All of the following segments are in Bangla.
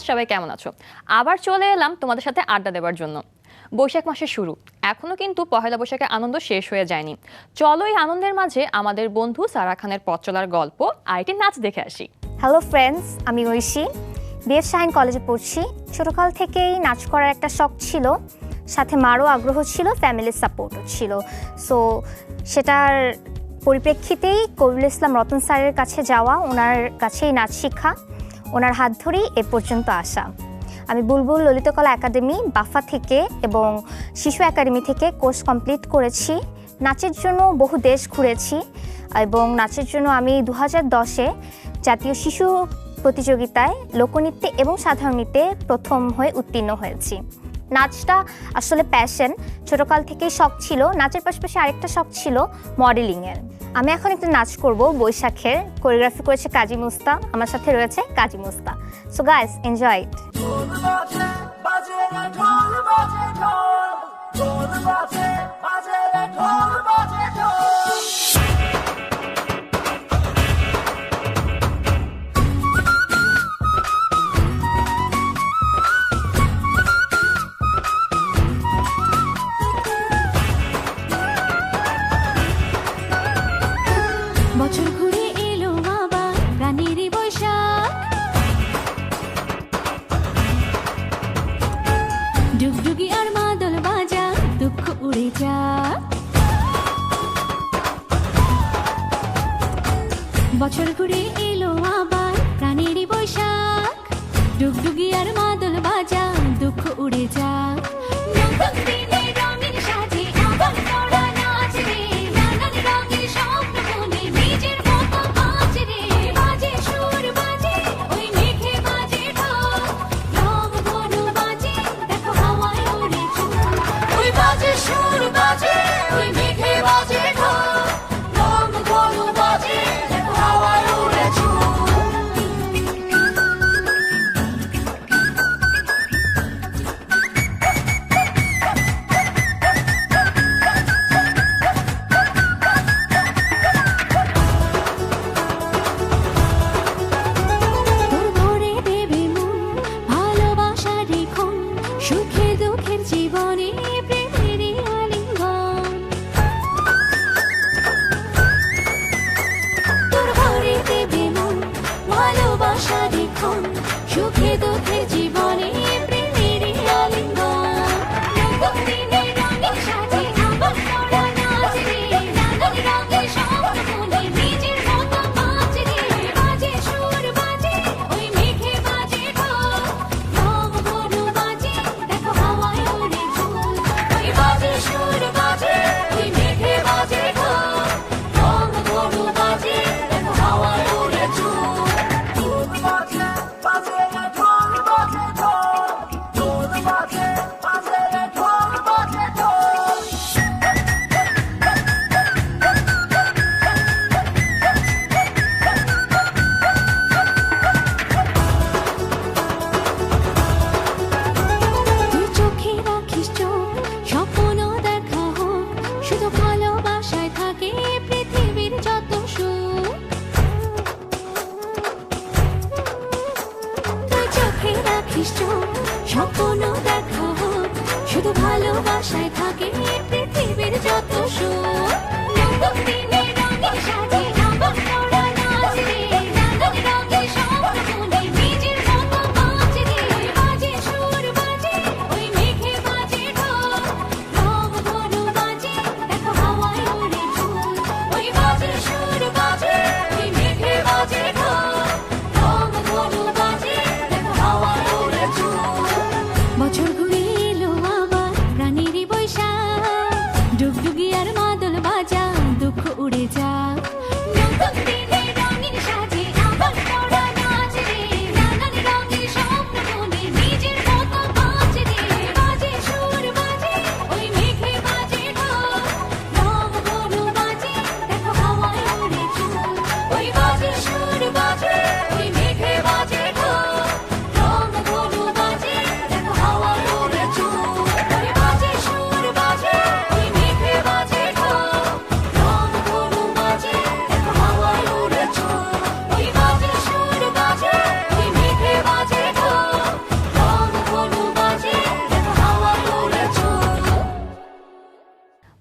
ফ্রেন্ডস, সবাই কেমন আছো? আবার চলে এলাম তোমাদের সাথে আড্ডা দেওয়ার জন্য। বৈশাখ মাসের শুরু, এখনো কিন্তু পহেলা বৈশাখের আনন্দ শেষ হয়ে যায়নি। চলো এই আনন্দের মাঝে আমাদের বন্ধু সারা খানের পথ চলার গল্প আর একটি নাচ দেখে আসি। হ্যালো ফ্রেন্ডস, আমি ঐশী, বিএফ শাহিন কলেজে পড়ছি। ছোটকাল থেকেই নাচ করার একটা শখ ছিল, সাথে মারও আগ্রহ ছিল, ফ্যামিলির সাপোর্টও ছিল। সো সেটার পরিপ্রেক্ষিতেই কবিরুল ইসলাম রতন স্যারের কাছে যাওয়া, ওনার কাছেই নাচ শিক্ষা, ওনার হাত ধরেই এ পর্যন্ত আসা। আমি বুলবুল ললিতকলা একাডেমি বাফা থেকে এবং শিশু একাডেমি থেকে কোর্স কমপ্লিট করেছি। নাচের জন্য বহু দেশ ঘুরেছি এবং নাচের জন্য আমি 2010-এ জাতীয় শিশু প্রতিযোগিতায় লোকনৃত্যে এবং সাধারণ নৃত্যে প্রথম হয়ে উত্তীর্ণ হয়েছি। নাচটা আসলে প্যাশন, ছোটকাল থেকেই শখ ছিল। নাচের পাশাপাশি আরেকটা শখ ছিল মডেলিংয়ের। আমি এখন একটা নাচ করব বৈশাখের, কোরিওগ্রাফি করেছে কাজী মুস্তা, আমার সাথে রয়েছে Kazi Musta. So guys, enjoy it. বছর ঘুরে এলো আবার প্রাণেরই বৈশাখ, ডুগডুগি আর মাদল বাজা, দুঃখ উড়ে যাক। বছর ঘুরে এলো আবার প্রাণেরই বৈশাখ, ডুগডুগি আর মাদল বাজা, দুঃখ উড়ে যাক। নতুন দিনে রঙিন সাজে আবার তোরা নাচ রে, নানান রঙের স্বপ্ন মনে নিজের মতো বাঁচ রে। বাজে সুর বাজে ওই মেঘে বাজে ঢোল, রং ধনু বাজে দেখো হাওয়ায় ওড়ে চুল। ওই বাজে সুর বাজে ওই মেঘে বাজে ঢোল, রং ধনু বাজে দেখো হাওয়ায় ওড়ে চুল। তোর ভরে দেবে মন ভালোবাসা রেখন, সুখে দুঃখের জীবনে প্রেমেরই আলিঙ্গন। তোর ভরে দেবে মন ভালোবাসা রেখন, সুখে দুঃখের জীবনে প্রেমেরই আলিঙ্গন। নতুন দিনে রঙিন সাজে আবার তোরা নাচ রে, নানান রঙের স্বপ্ন মনে নিজের মতো বাঁচ রে। বাজে সুর বাজে ওই মেঘে বাজে ঢোল, রং ধনু বাজে দেখো হাওয়ায় ওড়ে চুল। ওই বাজে সুর বাজে ওই মেঘে বাজে ঢোল, রং ধনু বাজে দেখো হাওয়ায় ওড়ে চুল। বাজে বাজে ঢোল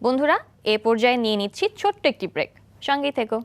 বন্ধুরা, এ পর্যায়ে নিয়ে নিচ্ছি ছোট্ট একটি ব্রেক, সঙ্গেই থেকো।